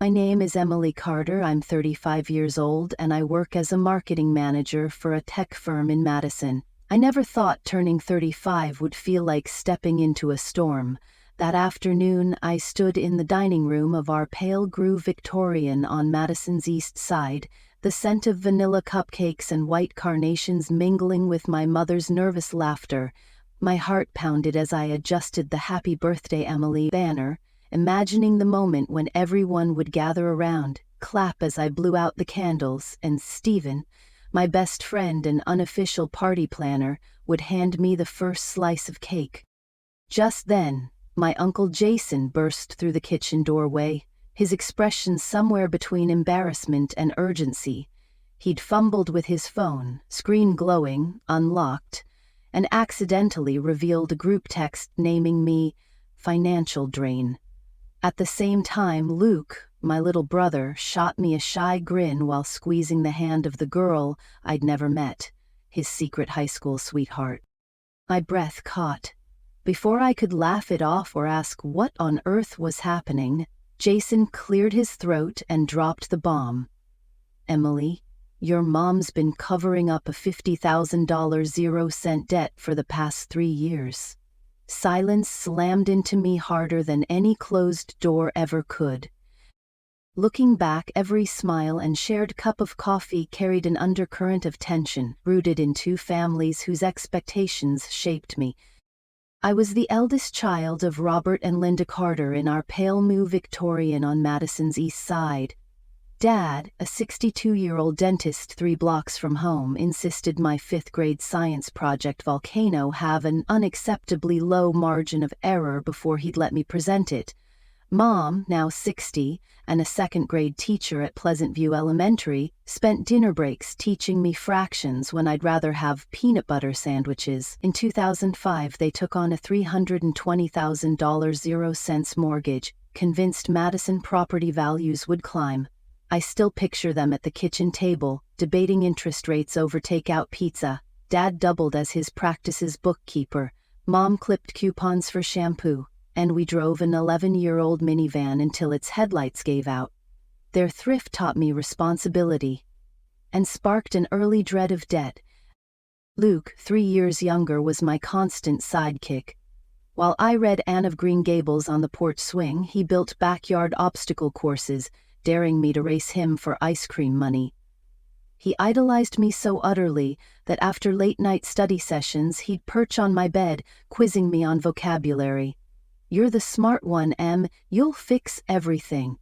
My name is Emily Carter. I'm 35 years old, and I work as a marketing manager for a tech firm in Madison. I never thought turning 35 would feel like stepping into a storm. That afternoon, I stood in the dining room of our pale grue Victorian on Madison's east side, the scent of vanilla cupcakes and white carnations mingling with my mother's nervous laughter. My heart pounded as I adjusted the "Happy Birthday, Emily" banner, imagining the moment when everyone would gather around, clap as I blew out the candles, and Stephen, my best friend and unofficial party planner, would hand me the first slice of cake. Just then, my Uncle Jason burst through the kitchen doorway, his expression somewhere between embarrassment and urgency. He'd fumbled with his phone, screen glowing, unlocked, and accidentally revealed a group text naming me financial drain. At the same time, Luke, my little brother, shot me a shy grin while squeezing the hand of the girl I'd never met, his secret high school sweetheart. My breath caught. Before I could laugh it off or ask what on earth was happening, Jason cleared his throat and dropped the bomb. "Emily, your mom's been covering up a $50,000 zero-cent debt for the past 3 years." Silence slammed into me harder than any closed door ever could. Looking back, every smile and shared cup of coffee carried an undercurrent of tension, rooted in two families whose expectations shaped me. I was the eldest child of Robert and Linda Carter in our pale new Victorian on Madison's east side. Dad, a 62-year-old dentist 3 blocks from home, insisted my 5th-grade science project Volcano have an unacceptably low margin of error before he'd let me present it. Mom, now 60, and a 2nd-grade teacher at Pleasant View Elementary, spent dinner breaks teaching me fractions when I'd rather have peanut butter sandwiches. In 2005, they took on a $320,000 zero-cents mortgage, convinced Madison property values would climb. I still picture them at the kitchen table, debating interest rates over takeout pizza. Dad doubled as his practice's bookkeeper. Mom clipped coupons for shampoo, and we drove an 11-year-old minivan until its headlights gave out. Their thrift taught me responsibility and sparked an early dread of debt. Luke, 3 years younger, was my constant sidekick. While I read Anne of Green Gables on the porch swing, he built backyard obstacle courses, daring me to race him for ice cream money. He idolized me so utterly that after late-night study sessions, he'd perch on my bed, quizzing me on vocabulary. "You're the smart one, Em. You'll fix everything."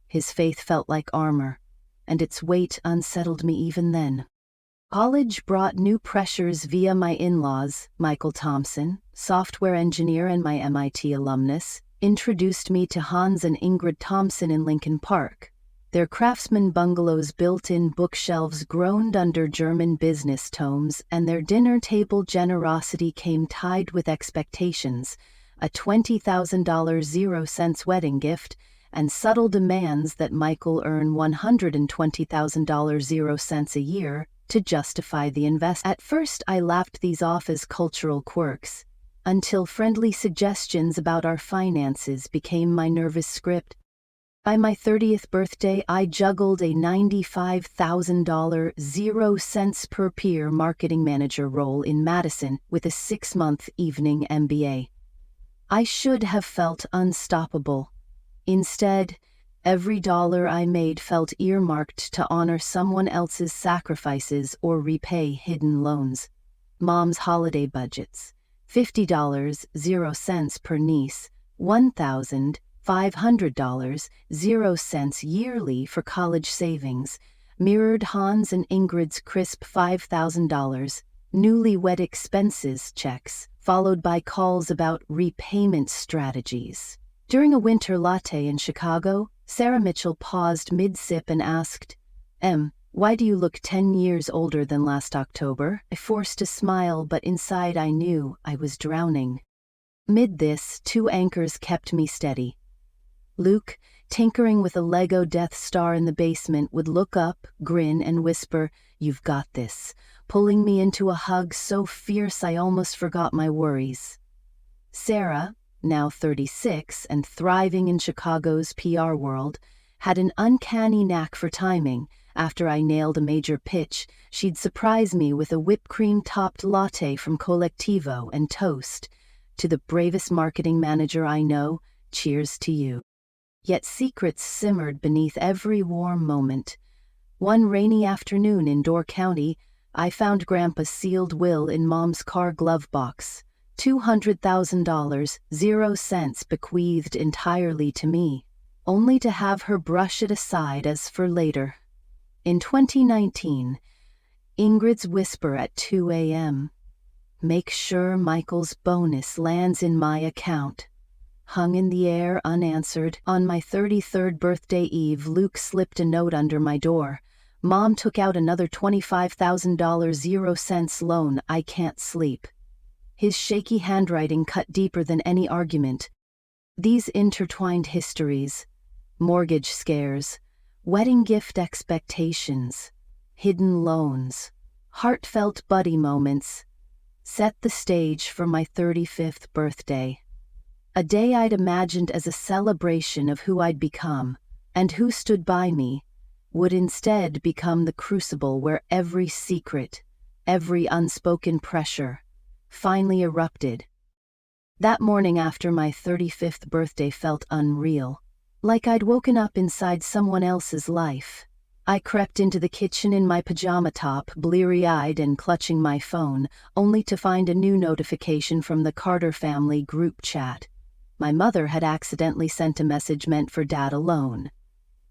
His faith felt like armor, and its weight unsettled me even then. College brought new pressures via my in-laws. Michael Thompson, software engineer and my MIT alumnus, introduced me to Hans and Ingrid Thompson in Lincoln Park. Their craftsman bungalow's built-in bookshelves groaned under German business tomes, and their dinner table generosity came tied with expectations, a $20,000 zero-cents wedding gift, and subtle demands that Michael earn $120,000 zero-cents a year to justify the investment. At first, I laughed these off as cultural quirks, until friendly suggestions about our finances became my nervous script. By my 30th birthday, I juggled a $95,000 zero-cents per peer marketing manager role in Madison with a 6-month evening MBA. I should have felt unstoppable. Instead, every dollar I made felt earmarked to honor someone else's sacrifices or repay hidden loans. Mom's holiday budgets: $50 0 cents per niece, $1,500 0 cents yearly for college savings, mirrored Hans and Ingrid's crisp $5,000 newlywed expenses checks, followed by calls about repayment strategies. During a winter latte in Chicago, Sarah Mitchell paused mid-sip and asked, "Why do you look 10 years older than last October?" I forced a smile, but inside I knew I was drowning. Mid this, 2 anchors kept me steady. Luke, tinkering with a Lego Death Star in the basement, would look up, grin, and whisper, "You've got this," pulling me into a hug so fierce I almost forgot my worries. Sarah, now 36 and thriving in Chicago's PR world, had an uncanny knack for timing. After I nailed a major pitch, she'd surprise me with a whipped cream-topped latte from Collectivo and toast. To the bravest marketing manager I know, cheers to you. Yet secrets simmered beneath every warm moment. One rainy afternoon in Door County, I found Grandpa's sealed will in Mom's car glove box. $200,000, 0 cents bequeathed entirely to me, only to have her brush it aside as for later. In 2019, Ingrid's whisper at 2 a.m. Make sure Michael's bonus lands in my account. Hung in the air unanswered. On my 33rd birthday eve, Luke slipped a note under my door. Mom took out another $25,000 0 cents loan. I can't sleep. His shaky handwriting cut deeper than any argument. These intertwined histories, mortgage scares, wedding gift expectations, hidden loans, heartfelt buddy moments, set the stage for my 35th birthday. A day I'd imagined as a celebration of who I'd become, and who stood by me, would instead become the crucible where every secret, every unspoken pressure, finally erupted. That morning after my 35th birthday felt unreal, like I'd woken up inside someone else's life. I crept into the kitchen in my pajama top, bleary-eyed and clutching my phone, only to find a new notification from the Carter family group chat. My mother had accidentally sent a message meant for Dad alone.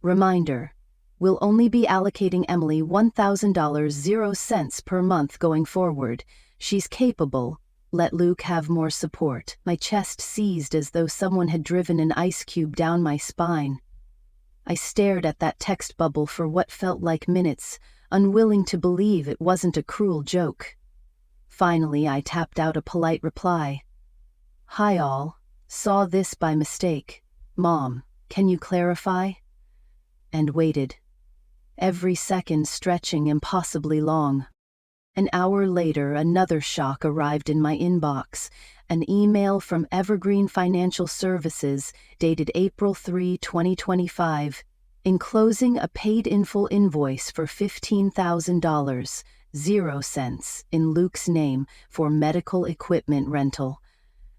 Reminder: we'll only be allocating Emily $1,000 0 cents per month going forward. She's capable. Let Luke have more support. My chest seized as though someone had driven an ice cube down my spine. I stared at that text bubble for what felt like minutes, unwilling to believe it wasn't a cruel joke. Finally, I tapped out a polite reply. Hi all. Saw this by mistake. Mom, can you clarify? And waited. Every second stretching impossibly long. An hour later, another shock arrived in my inbox. An email from Evergreen Financial Services, dated April 3, 2025, enclosing a paid-in-full invoice for $15,000, 0 cents, in Luke's name for medical equipment rental.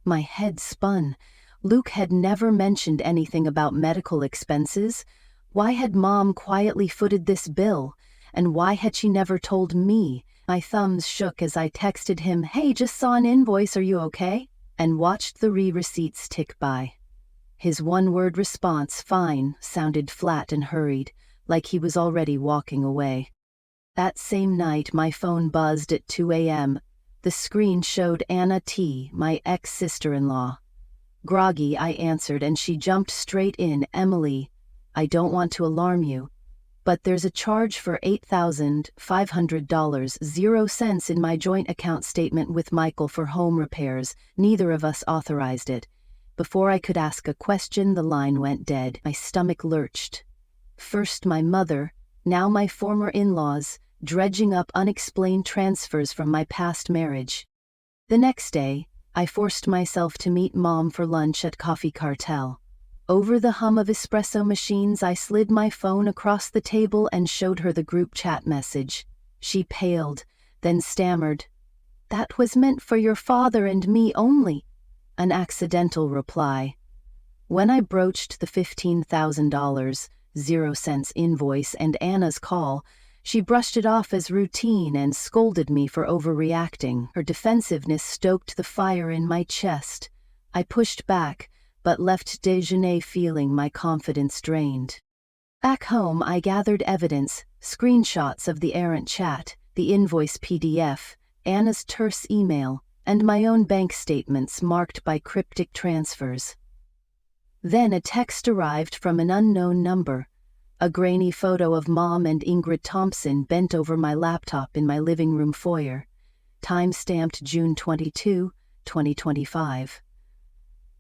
My head spun. Luke had never mentioned anything about medical expenses. Why had Mom quietly footed this bill? And why had she never told me? My thumbs shook as I texted him, "Hey, just saw an invoice, are you okay?" and watched the receipts tick by. His one-word response, "Fine," sounded flat and hurried, like he was already walking away. That same night, my phone buzzed at 2 a.m. The screen showed Anna T., my ex-sister-in-law. Groggy, I answered, and she jumped straight in. "Emily, I don't want to alarm you, but there's a charge for $8,500, 0 cents in my joint account statement with Michael for home repairs. Neither of us authorized it." Before I could ask a question, the line went dead. My stomach lurched. First my mother, now my former in-laws, dredging up unexplained transfers from my past marriage. The next day, I forced myself to meet Mom for lunch at Coffee Cartel. Over the hum of espresso machines, I slid my phone across the table and showed her the group chat message. She paled, then stammered, "That was meant for your father and me only." An accidental reply. When I broached the $15,000, 0 cents invoice and Anna's call, she brushed it off as routine and scolded me for overreacting. Her defensiveness stoked the fire in my chest. I pushed back, but left déjeuner feeling my confidence drained. Back home, I gathered evidence, screenshots of the errant chat, the invoice PDF, Anna's terse email, and my own bank statements marked by cryptic transfers. Then a text arrived from an unknown number, a grainy photo of Mom and Ingrid Thompson bent over my laptop in my living room foyer, time-stamped June 22, 2025.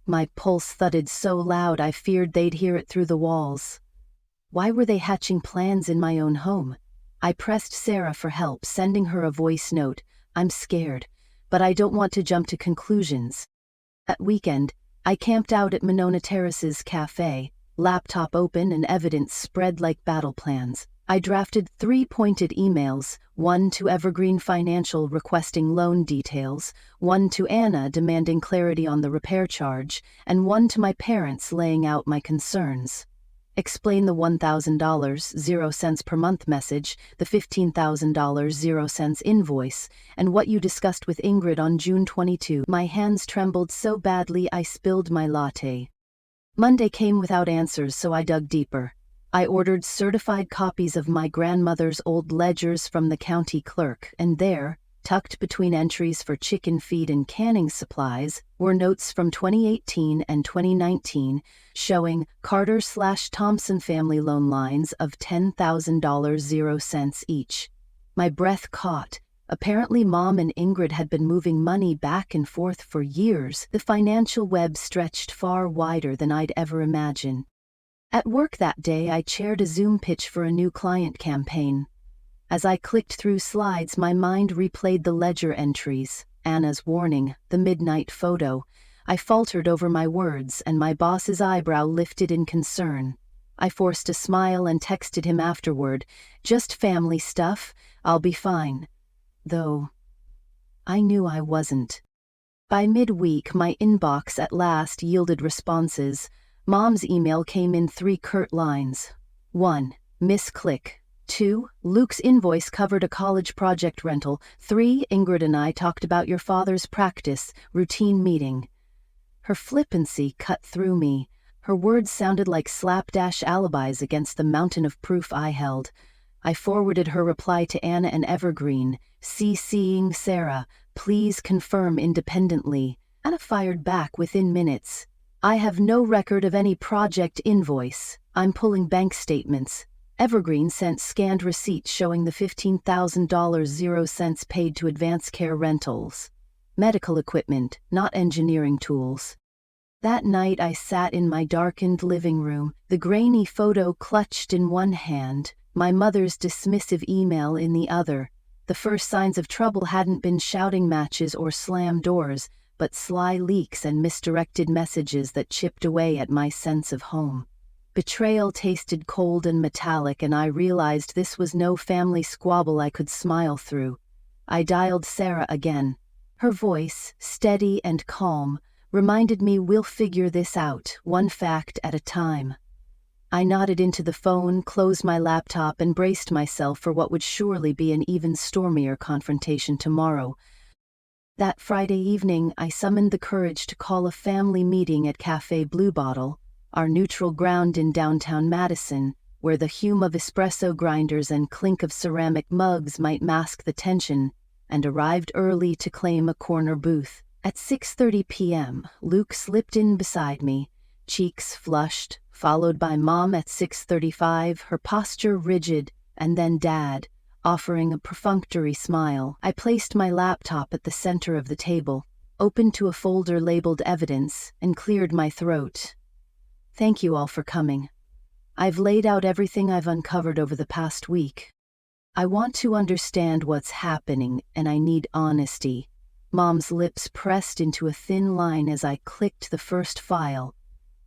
My pulse thudded so loud I feared they'd hear it through the walls. Why were they hatching plans in my own home? I pressed Sarah for help, sending her a voice note. "I'm scared, but I don't want to jump to conclusions." That weekend, I camped out at Monona Terrace's cafe, laptop open and evidence spread like battle plans. I drafted 3 pointed emails, one to Evergreen Financial requesting loan details, one to Anna demanding clarity on the repair charge, and one to my parents laying out my concerns. Explain the $1,000, 0 cents per month message, the $15,000, 0 cents invoice, and what you discussed with Ingrid on June 22. My hands trembled so badly I spilled my latte. Monday came without answers, so I dug deeper. I ordered certified copies of my grandmother's old ledgers from the county clerk, and there, tucked between entries for chicken feed and canning supplies, were notes from 2018 and 2019 showing Carter/Thompson family loan lines of $10,000, 0 cents each. My breath caught. Apparently Mom and Ingrid had been moving money back and forth for years. The financial web stretched far wider than I'd ever imagined. At work that day, I chaired a Zoom pitch for a new client campaign. As I clicked through slides, my mind replayed the ledger entries, Anna's warning, the midnight photo. I faltered over my words, and my boss's eyebrow lifted in concern. I forced a smile and texted him afterward, "Just family stuff, I'll be fine." Though I knew I wasn't. By midweek, my inbox at last yielded responses. Mom's email came in 3 curt lines. 1. Misclick. 2. Luke's invoice covered a college project rental. 3. Ingrid and I talked about your father's practice, routine meeting. Her flippancy cut through me. Her words sounded like slapdash alibis against the mountain of proof I held. I forwarded her reply to Anna and Evergreen, CCing Sarah, "Please confirm independently." Anna fired back within minutes. "I have no record of any project invoice. I'm pulling bank statements." Evergreen sent scanned receipts showing the $15,000, 0 cents paid to Advance Care Rentals. Medical equipment, not engineering tools. That night I sat in my darkened living room, the grainy photo clutched in one hand, my mother's dismissive email in the other. The first signs of trouble hadn't been shouting matches or slam doors, but sly leaks and misdirected messages that chipped away at my sense of home. Betrayal tasted cold and metallic, and I realized this was no family squabble I could smile through. I dialed Sarah again. Her voice, steady and calm, reminded me we'll figure this out, one fact at a time. I nodded into the phone, closed my laptop, and braced myself for what would surely be an even stormier confrontation tomorrow. That Friday evening, I summoned the courage to call a family meeting at Café Blue Bottle, our neutral ground in downtown Madison, where the hum of espresso grinders and clink of ceramic mugs might mask the tension, and arrived early to claim a corner booth. At 6:30 p.m., Luke slipped in beside me, cheeks flushed, followed by Mom at 6:35, her posture rigid, and then Dad, offering a perfunctory smile. I placed my laptop at the center of the table, opened to a folder labeled Evidence, and cleared my throat. "Thank you all for coming. I've laid out everything I've uncovered over the past week. I want to understand what's happening, and I need honesty." Mom's lips pressed into a thin line as I clicked the first file,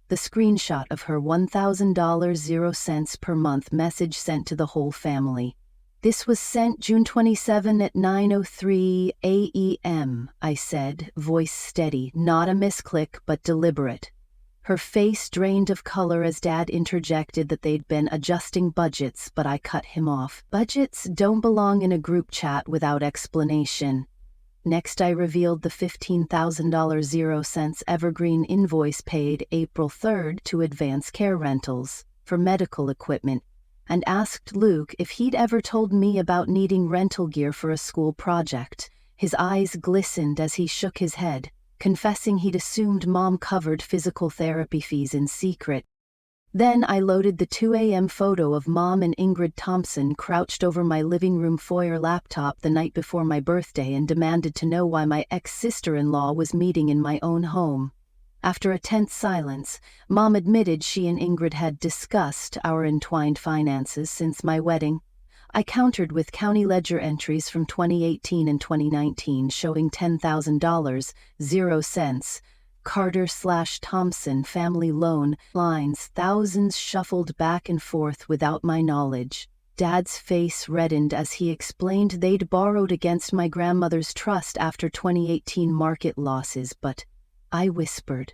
the screenshot of her $1,000, 0 cents per month message sent to the whole family. "This was sent June 27 at 9:03 a.m., I said, voice steady, not a misclick but deliberate. Her face drained of color as Dad interjected that they'd been adjusting budgets, but I cut him off. Budgets don't belong in a group chat without explanation. Next, I revealed the $15,000, 0 cents Evergreen invoice paid April 3rd to Advance Care Rentals for medical equipment, and asked Luke if he'd ever told me about needing rental gear for a school project. His eyes glistened as he shook his head, confessing he'd assumed Mom covered physical therapy fees in secret. Then I loaded the 2 a.m. photo of Mom and Ingrid Thompson crouched over my living room foyer laptop the night before my birthday and demanded to know why my ex-sister-in-law was meeting in my own home. After a tense silence, Mom admitted she and Ingrid had discussed our entwined finances since my wedding. I countered with county ledger entries from 2018 and 2019 showing $10,000, 0 cents, Carter/Thompson family loan lines, thousands shuffled back and forth without my knowledge. Dad's face reddened as he explained they'd borrowed against my grandmother's trust after 2018 market losses, but I whispered,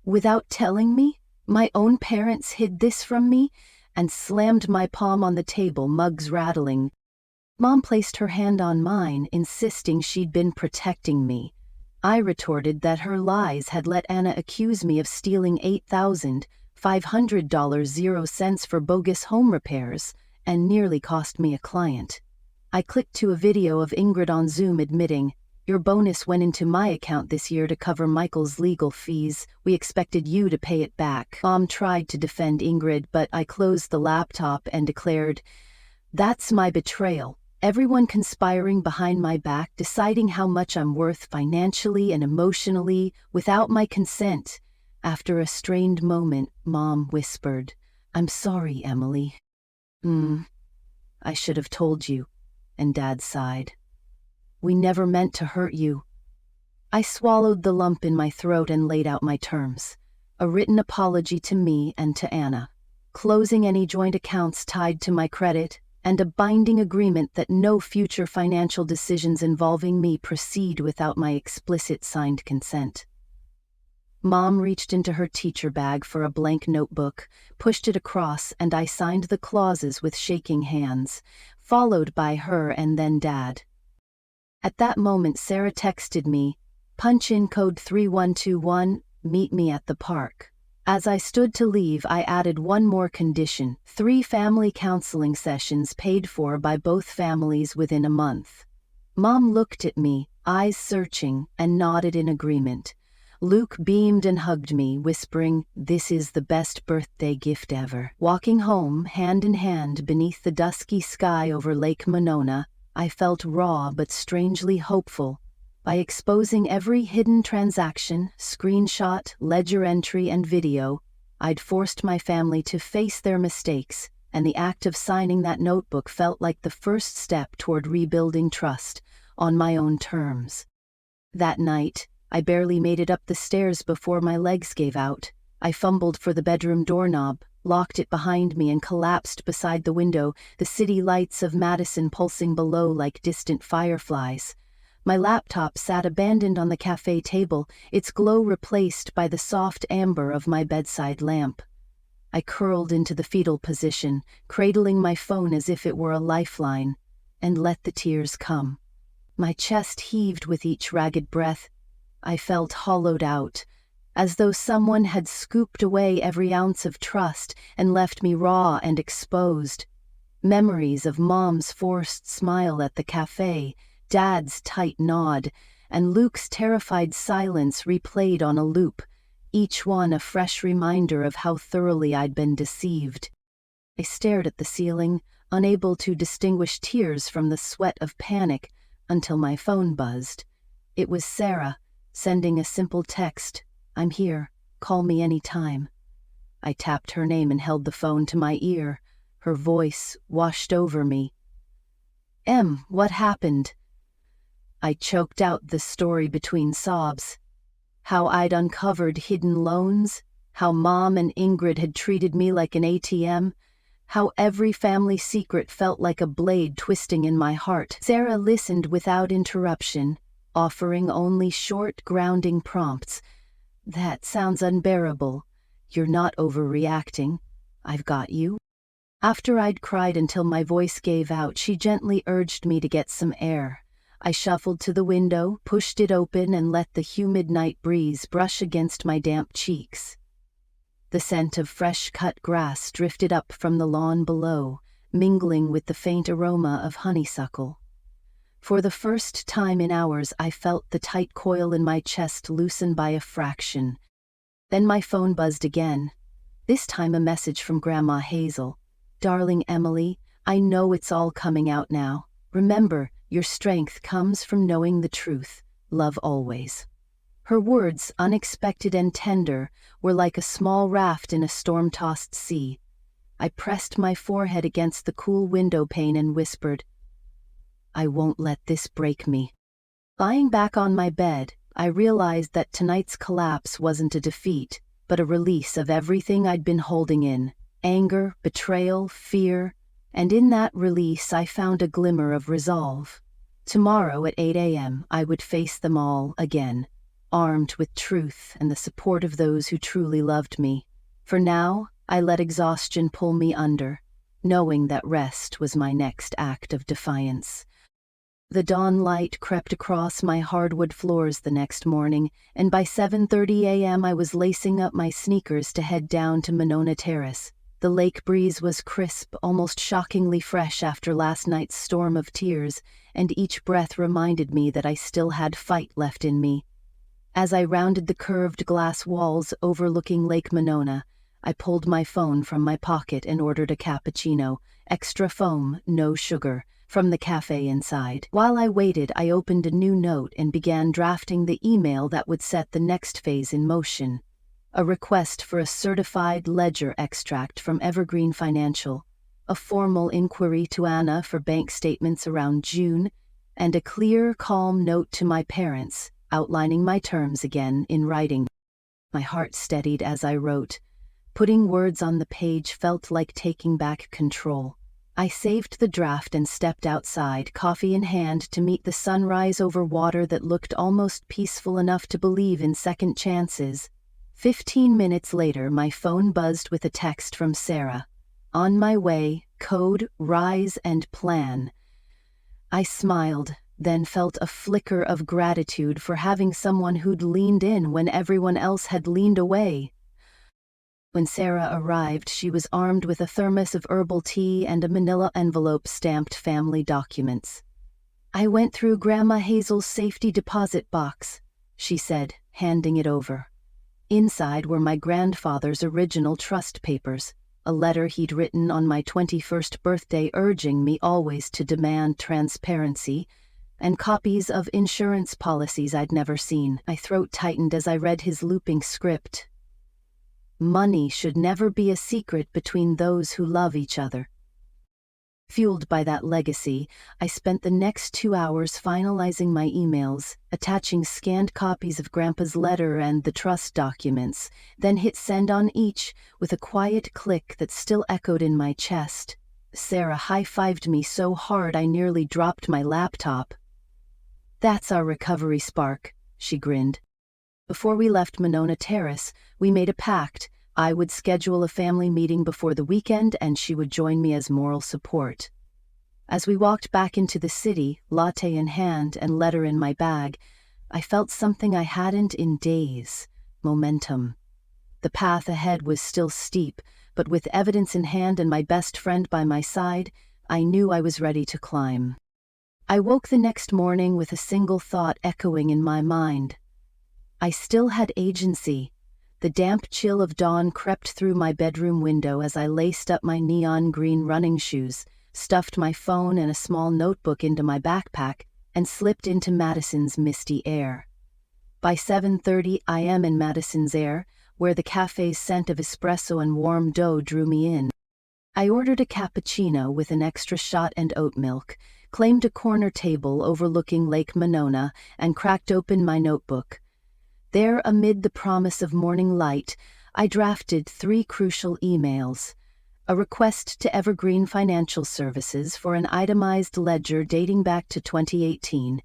"Without telling me? My own parents hid this from me?" and slammed my palm on the table, mugs rattling. Mom placed her hand on mine, insisting she'd been protecting me. I retorted that her lies had let Anna accuse me of stealing $8,500.00 for bogus home repairs and nearly cost me a client. I clicked to a video of Ingrid on Zoom admitting, "Your bonus went into my account this year to cover Michael's legal fees. We expected you to pay it back." Mom tried to defend Ingrid, but I closed the laptop and declared, "That's my betrayal. Everyone conspiring behind my back, deciding how much I'm worth financially and emotionally without my consent." After a strained moment, Mom whispered, "I'm sorry, Emily." I should have told you," and Dad sighed. "We never meant to hurt you." I swallowed the lump in my throat and laid out my terms. A written apology to me and to Anna, closing any joint accounts tied to my credit, and a binding agreement that no future financial decisions involving me proceed without my explicit signed consent. Mom reached into her teacher bag for a blank notebook, pushed it across, and I signed the clauses with shaking hands, followed by her and then Dad. At that moment, Sarah texted me, "Punch in code 3121, meet me at the park." As I stood to leave, I added one more condition: 3 family counseling sessions paid for by both families within a month. Mom looked at me, eyes searching, and nodded in agreement. Luke beamed and hugged me, whispering, "This is the best birthday gift ever." Walking home, hand in hand beneath the dusky sky over Lake Monona, I felt raw but strangely hopeful. By exposing every hidden transaction, screenshot, ledger entry, and video, I'd forced my family to face their mistakes, and the act of signing that notebook felt like the first step toward rebuilding trust, on my own terms. That night, I barely made it up the stairs before my legs gave out. I fumbled for the bedroom doorknob, locked it behind me, and collapsed beside the window, the city lights of Madison pulsing below like distant fireflies. My laptop sat abandoned on the cafe table, its glow replaced by the soft amber of my bedside lamp. I curled into the fetal position, cradling my phone as if it were a lifeline, and let the tears come. My chest heaved with each ragged breath. I felt hollowed out, as though someone had scooped away every ounce of trust and left me raw and exposed. Memories of Mom's forced smile at the cafe, Dad's tight nod, and Luke's terrified silence replayed on a loop, each one a fresh reminder of how thoroughly I'd been deceived. I stared at the ceiling, unable to distinguish tears from the sweat of panic, until my phone buzzed. It was Sarah, sending a simple text, "I'm here, call me any time." I tapped her name and held the phone to my ear. Her voice washed over me. "Em, what happened?" I choked out the story between sobs. How I'd uncovered hidden loans, how Mom and Ingrid had treated me like an ATM, how every family secret felt like a blade twisting in my heart. Sarah listened without interruption, offering only short, grounding prompts. "That sounds unbearable. You're not overreacting. I've got you." After I'd cried until my voice gave out, she gently urged me to get some air. I shuffled to the window, pushed it open, and let the humid night breeze brush against my damp cheeks. The scent of fresh-cut grass drifted up from the lawn below, mingling with the faint aroma of honeysuckle. For the first time in hours, I felt the tight coil in my chest loosen by a fraction. Then my phone buzzed again, this time a message from Grandma Hazel. "Darling Emily, I know it's all coming out now. Remember, your strength comes from knowing the truth. Love always." Her words, unexpected and tender, were like a small raft in a storm-tossed sea. I pressed my forehead against the cool window pane and whispered, "I won't let this break me." Lying back on my bed, I realized that tonight's collapse wasn't a defeat, but a release of everything I'd been holding in: anger, betrayal, fear, and in that release I found a glimmer of resolve. Tomorrow at 8 a.m. I would face them all again, armed with truth and the support of those who truly loved me. For now, I let exhaustion pull me under, knowing that rest was my next act of defiance. The dawn light crept across my hardwood floors the next morning, and by 7:30 a.m. I was lacing up my sneakers to head down to Monona Terrace. The lake breeze was crisp, almost shockingly fresh after last night's storm of tears, and each breath reminded me that I still had fight left in me. As I rounded the curved glass walls overlooking Lake Monona, I pulled my phone from my pocket and ordered a cappuccino, extra foam, no sugar, from the cafe inside. While I waited, I opened a new note and began drafting the email that would set the next phase in motion. A request for a certified ledger extract from Evergreen Financial, a formal inquiry to Anna for bank statements around June, and a clear, calm note to my parents, outlining my terms again in writing. My heart steadied as I wrote. Putting words on the page felt like taking back control. I saved the draft and stepped outside, coffee in hand, to meet the sunrise over water that looked almost peaceful enough to believe in second chances. 15 minutes later, my phone buzzed with a text from Sarah. On my way, code, rise and plan. I smiled, then felt a flicker of gratitude for having someone who'd leaned in when everyone else had leaned away. When Sarah arrived, she was armed with a thermos of herbal tea and a manila envelope stamped family documents. I went through Grandma Hazel's safety deposit box, she said, handing it over. Inside were my grandfather's original trust papers, a letter he'd written on my 21st birthday urging me always to demand transparency, and copies of insurance policies I'd never seen. My throat tightened as I read his looping script. Money should never be a secret between those who love each other. Fueled by that legacy, I spent the next 2 hours finalizing my emails, attaching scanned copies of Grandpa's letter and the trust documents, then hit send on each with a quiet click that still echoed in my chest. Sarah high-fived me so hard I nearly dropped my laptop. "That's our recovery spark," she grinned. Before we left Monona Terrace, we made a pact. I would schedule a family meeting before the weekend and she would join me as moral support. As we walked back into the city, latte in hand and letter in my bag, I felt something I hadn't in days: momentum. The path ahead was still steep, but with evidence in hand and my best friend by my side, I knew I was ready to climb. I woke the next morning with a single thought echoing in my mind. I still had agency. The damp chill of dawn crept through my bedroom window as I laced up my neon green running shoes, stuffed my phone and a small notebook into my backpack, and slipped into Madison's misty air. By 7:30 I am in Madison's air, where the cafe's scent of espresso and warm dough drew me in. I ordered a cappuccino with an extra shot and oat milk, claimed a corner table overlooking Lake Monona, and cracked open my notebook. There, amid the promise of morning light, I drafted 3 crucial emails: a request to Evergreen Financial Services for an itemized ledger dating back to 2018,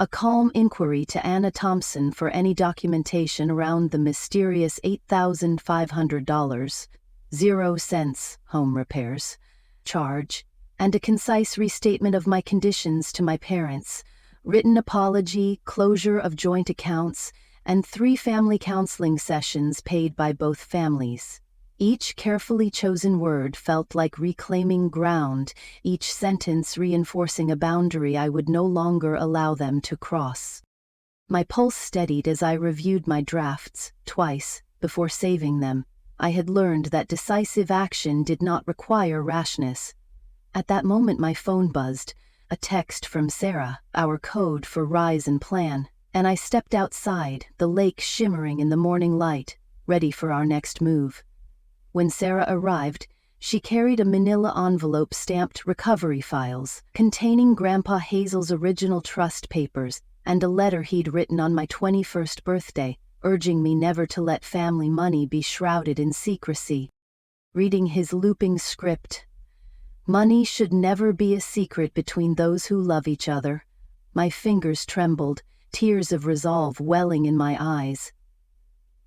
a calm inquiry to Anna Thompson for any documentation around the mysterious $8,500, 0 cents, home repairs, charge, and a concise restatement of my conditions to my parents, written apology, closure of joint accounts, and 3 family counseling sessions paid by both families. Each carefully chosen word felt like reclaiming ground, each sentence reinforcing a boundary I would no longer allow them to cross. My pulse steadied as I reviewed my drafts, twice, before saving them. I had learned that decisive action did not require rashness. At that moment my phone buzzed, a text from Sarah, our code for rise and plan, and I stepped outside, the lake shimmering in the morning light, ready for our next move. When Sarah arrived, she carried a manila envelope stamped recovery files, containing Grandpa Hazel's original trust papers, and a letter he'd written on my 21st birthday, urging me never to let family money be shrouded in secrecy. Reading his looping script, "Money should never be a secret between those who love each other." My fingers trembled, tears of resolve welling in my eyes.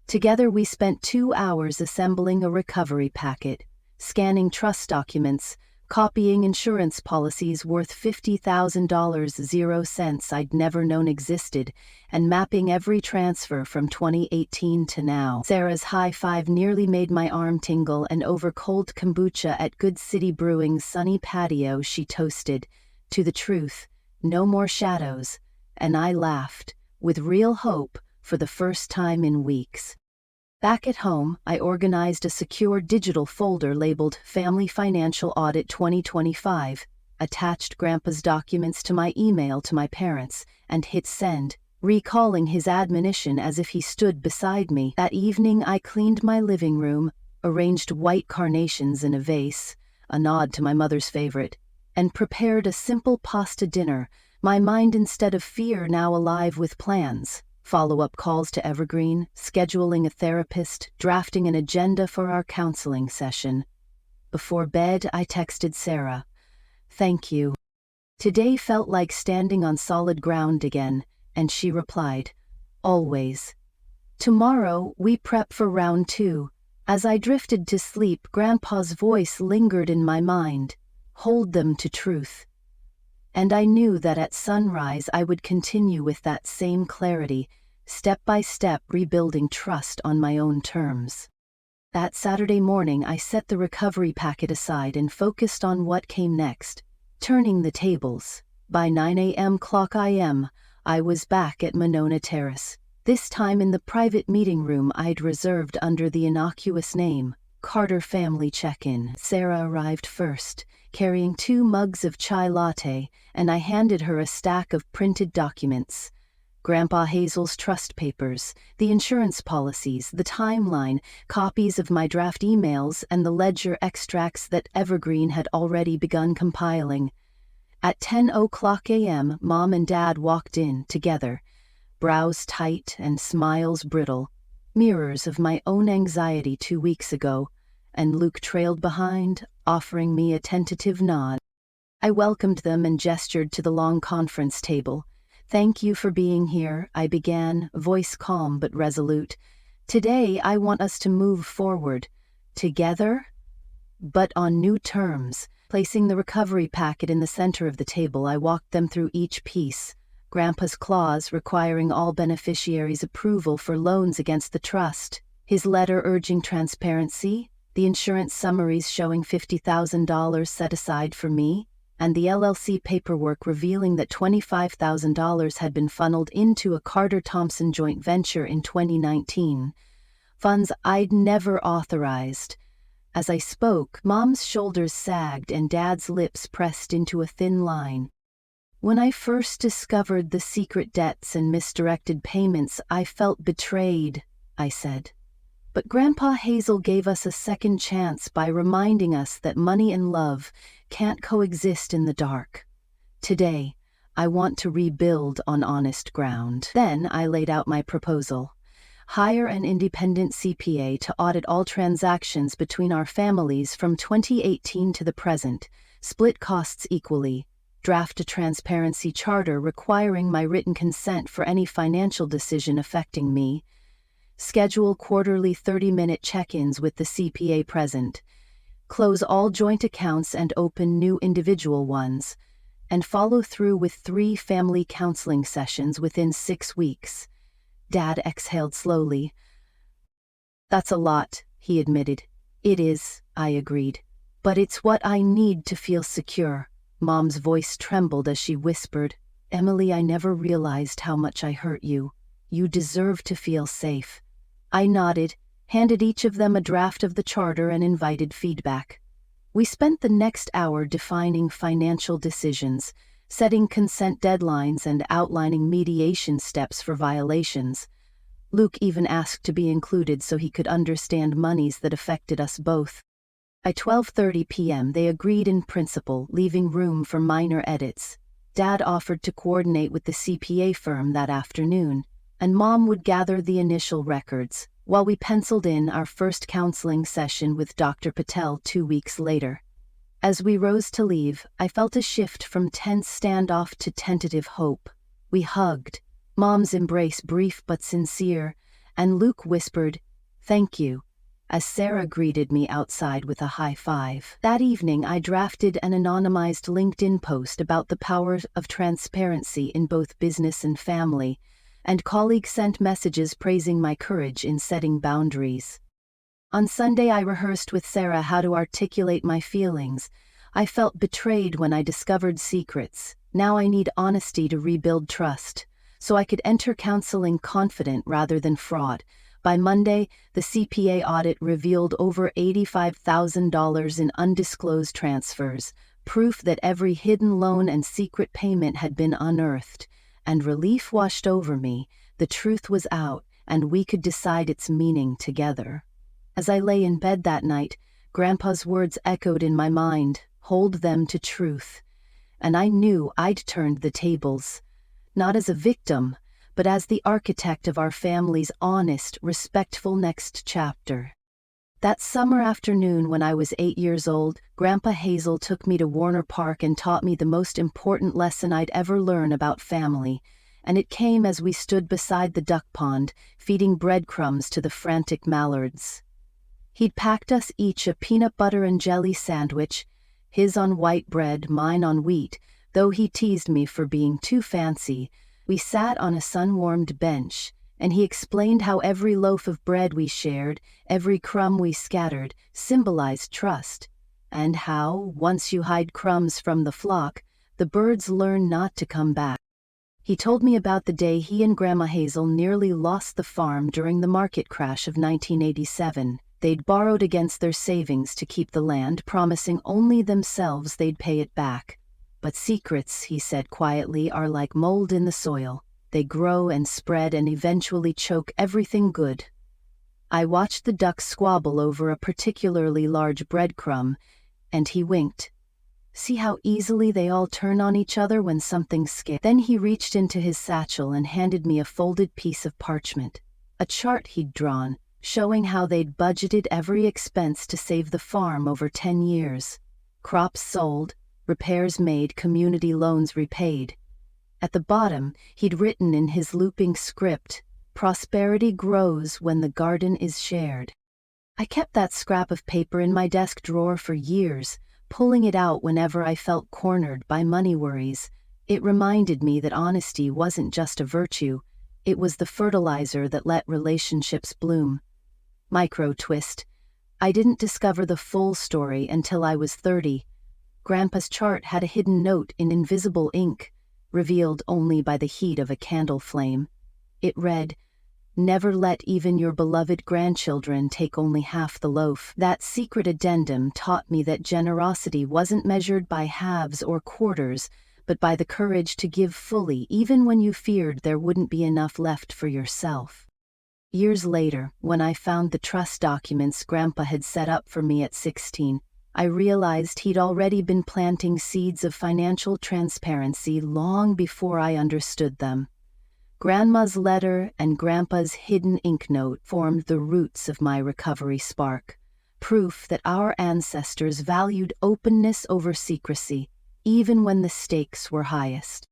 Together we spent 2 hours assembling a recovery packet, scanning trust documents, copying insurance policies worth $50,000 0 cents I'd never known existed, and mapping every transfer from 2018 to now. Sarah's high five nearly made my arm tingle, and over cold kombucha at Good City Brewing's sunny patio she toasted, "To the truth, no more shadows," and I laughed, with real hope, for the first time in weeks. Back at home, I organized a secure digital folder labeled Family Financial Audit 2025, attached Grandpa's documents to my email to my parents, and hit send, recalling his admonition as if he stood beside me. That evening I cleaned my living room, arranged white carnations in a vase, a nod to my mother's favorite, and prepared a simple pasta dinner, my mind instead of fear now alive with plans. Follow-up calls to Evergreen, scheduling a therapist, drafting an agenda for our counseling session. Before bed, I texted Sarah, "Thank you. Today felt like standing on solid ground again," and she replied, "Always." Tomorrow, we prep for round 2. As I drifted to sleep, Grandpa's voice lingered in my mind, "Hold them to truth." And I knew that at sunrise I would continue with that same clarity, step by step rebuilding trust on my own terms. That Saturday morning I set the recovery packet aside and focused on what came next, turning the tables. By 9 a.m. clock IM, I was back at Monona Terrace, this time in the private meeting room I'd reserved under the innocuous name, Carter Family Check-In. Sarah arrived first, carrying 2 mugs of chai latte, and I handed her a stack of printed documents. Grandpa Hazel's trust papers, the insurance policies, the timeline, copies of my draft emails, and the ledger extracts that Evergreen had already begun compiling. At 10:00 a.m., Mom and Dad walked in, together, brows tight and smiles brittle, mirrors of my own anxiety 2 weeks ago, and Luke trailed behind, offering me a tentative nod. I welcomed them and gestured to the long conference table. "Thank you for being here," I began, voice calm but resolute. "Today I want us to move forward. Together, but on new terms." Placing the recovery packet in the center of the table, I walked them through each piece. Grandpa's clause requiring all beneficiaries' approval for loans against the trust, his letter urging transparency, the insurance summaries showing $50,000 set aside for me, and the LLC paperwork revealing that $25,000 had been funneled into a Carter-Thompson joint venture in 2019, funds I'd never authorized. As I spoke, Mom's shoulders sagged and Dad's lips pressed into a thin line. "When I first discovered the secret debts and misdirected payments, I felt betrayed," I said. "But Grandpa Hazel gave us a second chance by reminding us that money and love can't coexist in the dark. Today, I want to rebuild on honest ground." Then I laid out my proposal. Hire an independent CPA to audit all transactions between our families from 2018 to the present, split costs equally, draft a transparency charter requiring my written consent for any financial decision affecting me, schedule quarterly 30-minute check-ins with the CPA present, close all joint accounts and open new individual ones, and follow through with 3 family counseling sessions within 6 weeks. Dad exhaled slowly. "That's a lot," he admitted. "It is," I agreed. "But it's what I need to feel secure." Mom's voice trembled as she whispered, "Emily, I never realized how much I hurt you. You deserve to feel safe." I nodded, handed each of them a draft of the charter and invited feedback. We spent the next hour defining financial decisions, setting consent deadlines and outlining mediation steps for violations. Luke even asked to be included so he could understand monies that affected us both. By 12:30 p.m. they agreed in principle, leaving room for minor edits. Dad offered to coordinate with the CPA firm that afternoon, and Mom would gather the initial records, while we penciled in our first counseling session with Dr. Patel 2 weeks later. As we rose to leave, I felt a shift from tense standoff to tentative hope. We hugged, Mom's embrace brief but sincere, and Luke whispered, "Thank you," as Sarah greeted me outside with a high five. That evening, I drafted an anonymized LinkedIn post about the power of transparency in both business and family, and colleagues sent messages praising my courage in setting boundaries. On Sunday, I rehearsed with Sarah how to articulate my feelings. I felt betrayed when I discovered secrets. Now I need honesty to rebuild trust, so I could enter counseling confident rather than fraught. By Monday, the CPA audit revealed over $85,000 in undisclosed transfers, proof that every hidden loan and secret payment had been unearthed, and relief washed over me. The truth was out, and we could decide its meaning together. As I lay in bed that night, Grandpa's words echoed in my mind, "Hold them to truth." And I knew I'd turned the tables, not as a victim, but as the architect of our family's honest, respectful next chapter. That summer afternoon when I was 8 years old, Grandpa Hazel took me to Warner Park and taught me the most important lesson I'd ever learn about family, and it came as we stood beside the duck pond, feeding breadcrumbs to the frantic mallards. He'd packed us each a peanut butter and jelly sandwich, his on white bread, mine on wheat, though he teased me for being too fancy. We sat on a sun-warmed bench, and he explained how every loaf of bread we shared, every crumb we scattered, symbolized trust, and how, once you hide crumbs from the flock, the birds learn not to come back. He told me about the day he and Grandma Hazel nearly lost the farm during the market crash of 1987. They'd borrowed against their savings to keep the land, promising only themselves they'd pay it back. But secrets, he said quietly, are like mold in the soil. They grow and spread and eventually choke everything good. I watched the ducks squabble over a particularly large breadcrumb, and he winked. See how easily they all turn on each other when something's scarce. Then he reached into his satchel and handed me a folded piece of parchment, a chart he'd drawn, showing how they'd budgeted every expense to save the farm over 10 years. Crops sold, repairs made, community loans repaid. At the bottom, he'd written in his looping script, "Prosperity grows when the garden is shared." I kept that scrap of paper in my desk drawer for years, pulling it out whenever I felt cornered by money worries. It reminded me that honesty wasn't just a virtue, it was the fertilizer that let relationships bloom. Micro twist. I didn't discover the full story until I was 30. Grandpa's chart had a hidden note in invisible ink, revealed only by the heat of a candle flame. It read, "Never let even your beloved grandchildren take only half the loaf." That secret addendum taught me that generosity wasn't measured by halves or quarters, but by the courage to give fully even when you feared there wouldn't be enough left for yourself. Years later, when I found the trust documents Grandpa had set up for me at 16, I realized he'd already been planting seeds of financial transparency long before I understood them. Grandma's letter and Grandpa's hidden ink note formed the roots of my recovery spark, proof that our ancestors valued openness over secrecy, even when the stakes were highest.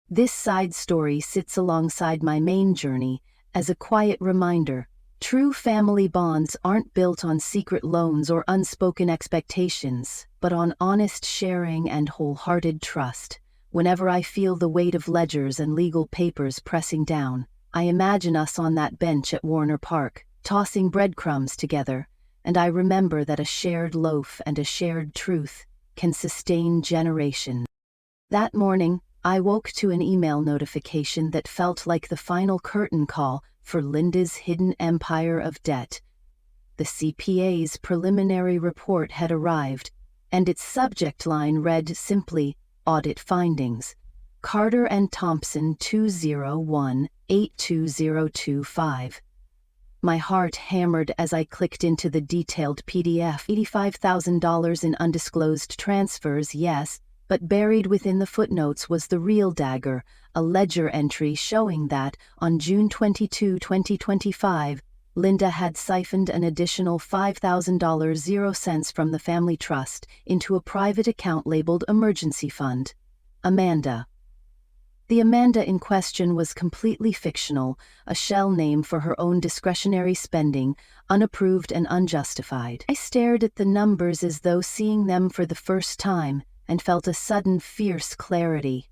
This side story sits alongside my main journey as a quiet reminder. True family bonds aren't built on secret loans or unspoken expectations, but on honest sharing and wholehearted trust. Whenever I feel the weight of ledgers and legal papers pressing down, I imagine us on that bench at Warner Park, tossing breadcrumbs together, and I remember that a shared loaf and a shared truth can sustain generations. That morning, I woke to an email notification that felt like the final curtain call for Linda's hidden empire of debt. The CPA's preliminary report had arrived, and its subject line read simply, "Audit Findings. Carter and Thompson 201-82025. My heart hammered as I clicked into the detailed PDF. $85,000 in undisclosed transfers, yes, But buried within the footnotes was the real dagger, a ledger entry showing that, on June 22, 2025, Linda had siphoned an additional $5,000 from the family trust into a private account labeled Emergency Fund. Amanda. The Amanda in question was completely fictional, a shell name for her own discretionary spending, unapproved and unjustified. I stared at the numbers as though seeing them for the first time, and felt a sudden fierce clarity.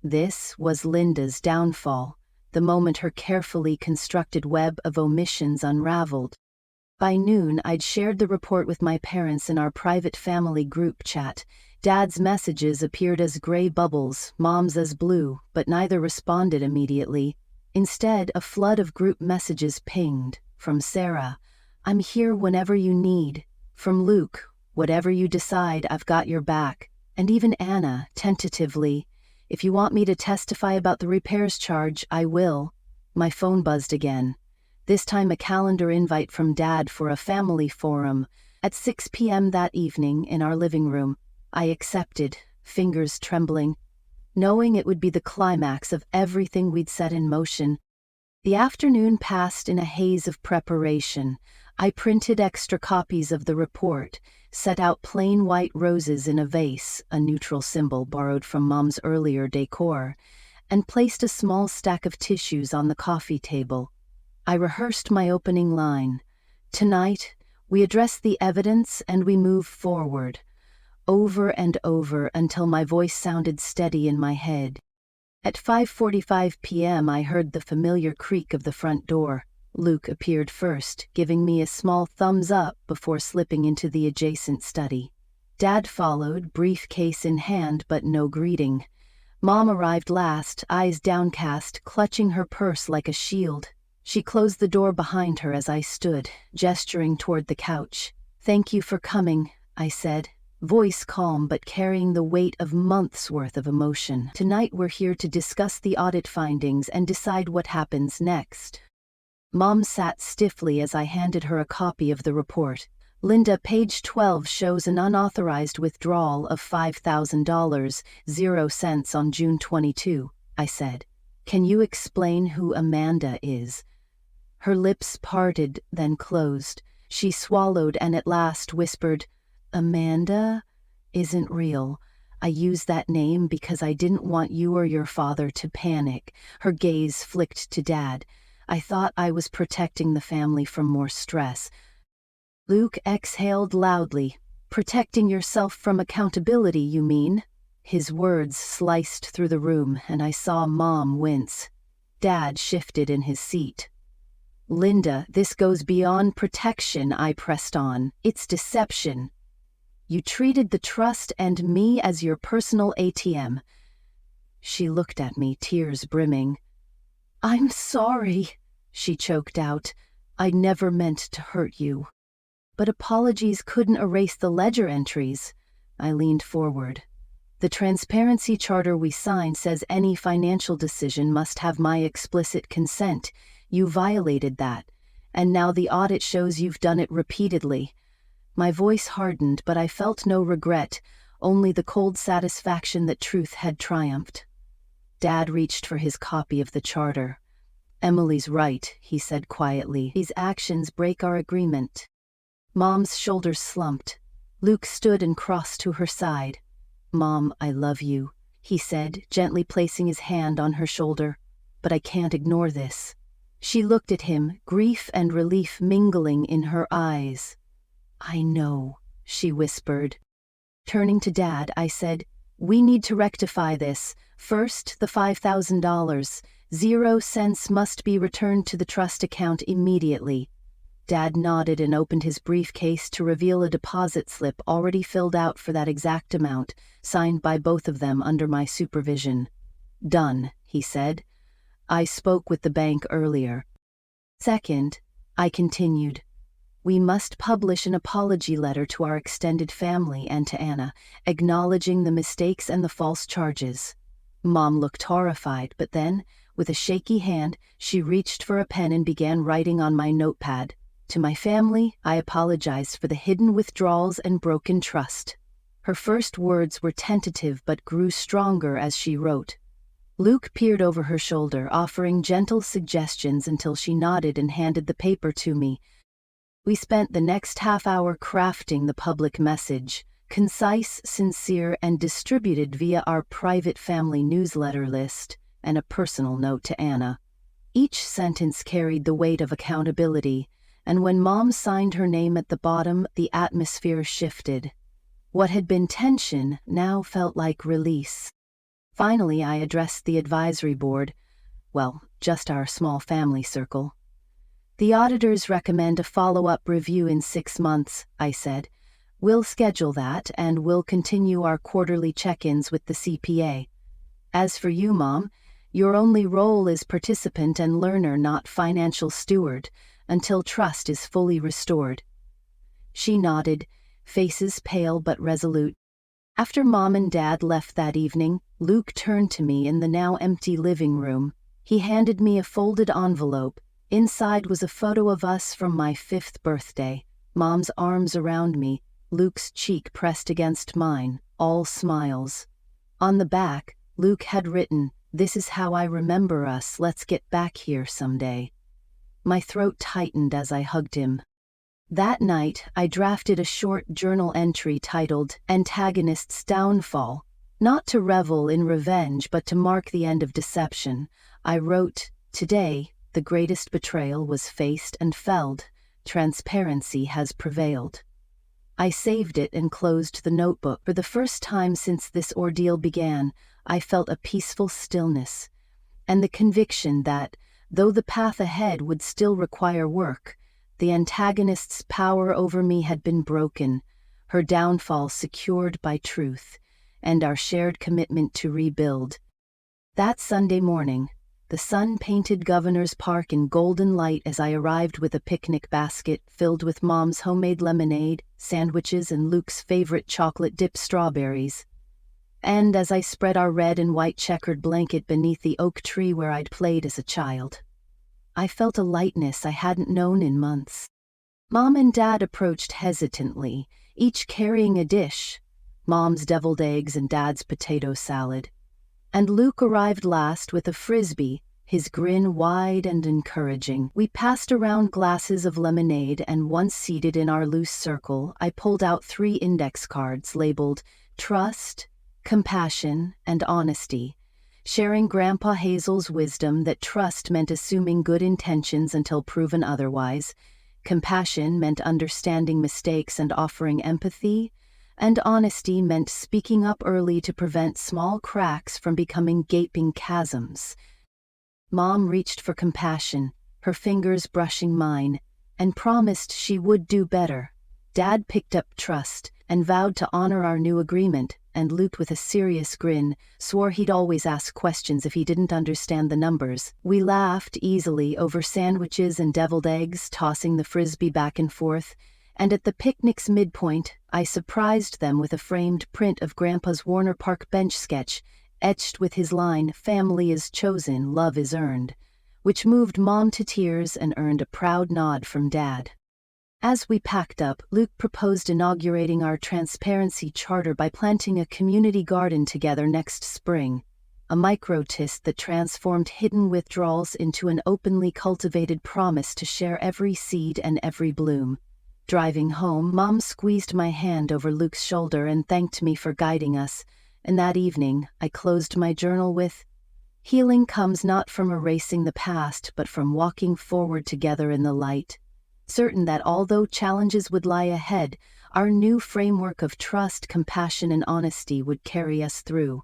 This was Linda's downfall, the moment her carefully constructed web of omissions unraveled. By noon, I'd shared the report with my parents in our private family group chat. Dad's messages appeared as gray bubbles, Mom's as blue, but neither responded immediately. Instead, a flood of group messages pinged. From Sarah, "I'm here whenever you need." From Luke, "Whatever you decide, I've got your back." And even Anna, tentatively, "If you want me to testify about the repairs charge, I will." My phone buzzed again. This time a calendar invite from Dad for a family forum. At 6 p.m. that evening, in our living room, I accepted, fingers trembling, knowing it would be the climax of everything we'd set in motion. The afternoon passed in a haze of preparation. I printed extra copies of the report, set out plain white roses in a vase, a neutral symbol borrowed from Mom's earlier decor, and placed a small stack of tissues on the coffee table. I rehearsed my opening line. "Tonight, we address the evidence and we move forward," over and over until my voice sounded steady in my head. At 5:45 p.m. I heard the familiar creak of the front door. Luke appeared first, giving me a small thumbs up before slipping into the adjacent study. Dad followed, briefcase in hand but no greeting. Mom arrived last, eyes downcast, clutching her purse like a shield. She closed the door behind her as I stood, gesturing toward the couch. "Thank you for coming," I said, voice calm but carrying the weight of months' worth of emotion. "Tonight we're here to discuss the audit findings and decide what happens next." Mom sat stiffly as I handed her a copy of the report. "Linda, page 12 shows an unauthorized withdrawal of $5,000, 0 cents on June 22, I said. "Can you explain who Amanda is?" Her lips parted, then closed. She swallowed and at last whispered, "Amanda isn't real. I used that name because I didn't want you or your father to panic." Her gaze flicked to Dad. "I thought I was protecting the family from more stress." Luke exhaled loudly. "Protecting yourself from accountability, you mean?" His words sliced through the room, and I saw Mom wince. Dad shifted in his seat. "Linda, this goes beyond protection," I pressed on. "It's deception. You treated the trust and me as your personal ATM." She looked at me, tears brimming. "I'm sorry," she choked out. "I never meant to hurt you." "But apologies couldn't erase the ledger entries." I leaned forward. "The transparency charter we signed says any financial decision must have my explicit consent. You violated that, and now the audit shows you've done it repeatedly." My voice hardened, but I felt no regret, only the cold satisfaction that truth had triumphed. Dad reached for his copy of the charter. "Emily's right," he said quietly. "These actions break our agreement." Mom's shoulders slumped. Luke stood and crossed to her side. "Mom, I love you," he said, gently placing his hand on her shoulder. "But I can't ignore this." She looked at him, grief and relief mingling in her eyes. "I know," she whispered. Turning to Dad, I said, "We need to rectify this. First, the $5,000. 0 cents must be returned to the trust account immediately." Dad nodded and opened his briefcase to reveal a deposit slip already filled out for that exact amount, signed by both of them under my supervision. "Done," he said. "I spoke with the bank earlier." "Second," I continued, "we must publish an apology letter to our extended family and to Anna, acknowledging the mistakes and the false charges." Mom looked horrified, but then, with a shaky hand, she reached for a pen and began writing on my notepad. "To my family, I apologize for the hidden withdrawals and broken trust." Her first words were tentative but grew stronger as she wrote. Luke peered over her shoulder, offering gentle suggestions until she nodded and handed the paper to me. We spent the next half hour crafting the public message, concise, sincere, and distributed via our private family newsletter list, and a personal note to Anna. Each sentence carried the weight of accountability, and when Mom signed her name at the bottom, the atmosphere shifted. What had been tension now felt like release. Finally, I addressed the advisory board, well, just our small family circle. "The auditors recommend a follow-up review in 6 months," I said. "We'll schedule that, and we'll continue our quarterly check-ins with the CPA. As for you, Mom, your only role is participant and learner, not financial steward, until trust is fully restored." She nodded, faces pale but resolute. After Mom and Dad left that evening, Luke turned to me in the now empty living room. He handed me a folded envelope. Inside was a photo of us from my 5th birthday, Mom's arms around me, Luke's cheek pressed against mine, all smiles. On the back, Luke had written, "This is how I remember us, let's get back here someday." My throat tightened as I hugged him. That night, I drafted a short journal entry titled "Antagonist's Downfall." Not to revel in revenge, but to mark the end of deception. I wrote, "Today, the greatest betrayal was faced and felled. Transparency has prevailed." I saved it and closed the notebook. For the first time since this ordeal began, I felt a peaceful stillness, and the conviction that, though the path ahead would still require work, the antagonist's power over me had been broken, her downfall secured by truth, and our shared commitment to rebuild. That Sunday morning, the sun painted Governor's Park in golden light as I arrived with a picnic basket filled with Mom's homemade lemonade, sandwiches, and Luke's favorite chocolate-dipped strawberries. And as I spread our red and white checkered blanket beneath the oak tree where I'd played as a child, I felt a lightness I hadn't known in months. Mom and Dad approached hesitantly, each carrying a dish, Mom's deviled eggs and Dad's potato salad. And Luke arrived last with a frisbee, his grin wide and encouraging. We passed around glasses of lemonade, and once seated in our loose circle, I pulled out 3 index cards labeled Trust, Compassion, and Honesty, sharing Grandpa Hazel's wisdom that trust meant assuming good intentions until proven otherwise, compassion meant understanding mistakes and offering empathy, and honesty meant speaking up early to prevent small cracks from becoming gaping chasms. Mom reached for compassion, her fingers brushing mine, and promised she would do better. Dad picked up trust and vowed to honor our new agreement, and Luke, with a serious grin, swore he'd always ask questions if he didn't understand the numbers. We laughed easily over sandwiches and deviled eggs, tossing the frisbee back and forth, and at the picnic's midpoint, I surprised them with a framed print of Grandpa's Warner Park bench sketch, etched with his line, "Family is chosen, love is earned," which moved Mom to tears and earned a proud nod from Dad. As we packed up, Luke proposed inaugurating our transparency charter by planting a community garden together next spring, a microtist that transformed hidden withdrawals into an openly cultivated promise to share every seed and every bloom. Driving home, Mom squeezed my hand over Luke's shoulder and thanked me for guiding us, and that evening I closed my journal with, "Healing comes not from erasing the past, but from walking forward together in the light," certain that although challenges would lie ahead, our new framework of trust, compassion, and honesty would carry us through.